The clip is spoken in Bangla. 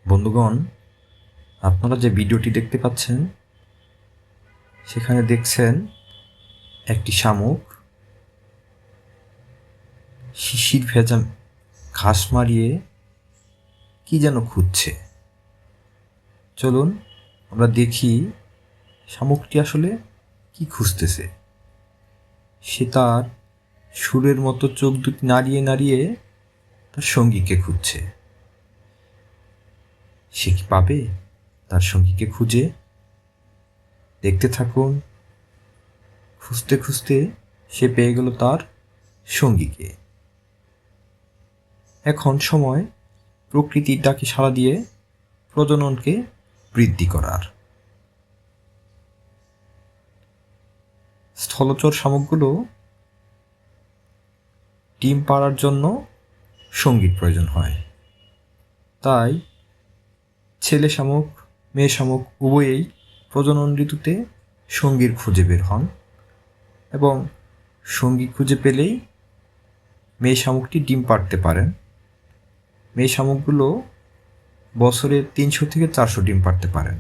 বন্ধুগণ, আপনারা যে ভিডিওটি দেখতে পাচ্ছেন সেখানে দেখছেন একটি শামুক শিশির ভেজা ঘাস মারিয়ে কি যেন খুঁজছে। চলুন আমরা দেখি শামুকটি আসলে কি খুঁজতেছে। সে তার সুরের মতো চোখ দুটি নাড়িয়ে নাড়িয়ে তার সঙ্গীকে খুঁজছে। সে কি পাবে তার সঙ্গীকে খুঁজে? দেখতে থাকুন। খুঁজতে খুঁজতে সে পেয়ে গেল তার সঙ্গীকে। এখন সময় প্রকৃতির ডাকে সাড়া দিয়ে প্রজননকে বৃদ্ধি করার। স্থলচর শামুকগুলো ডিম পাড়ার জন্য সঙ্গীর প্রয়োজন হয়। তাই ছেলে শামুক মেয়ে শামুক উভয়েই প্রজনন ঋতুতে সঙ্গীর খুঁজে বের হন এবং সঙ্গী খুঁজে পেলেই মেয়ে শামুকটি ডিম পাড়তে পারেন। মেয়ে শামুকগুলো বছরে 300 থেকে 400 ডিম পাড়তে পারেন।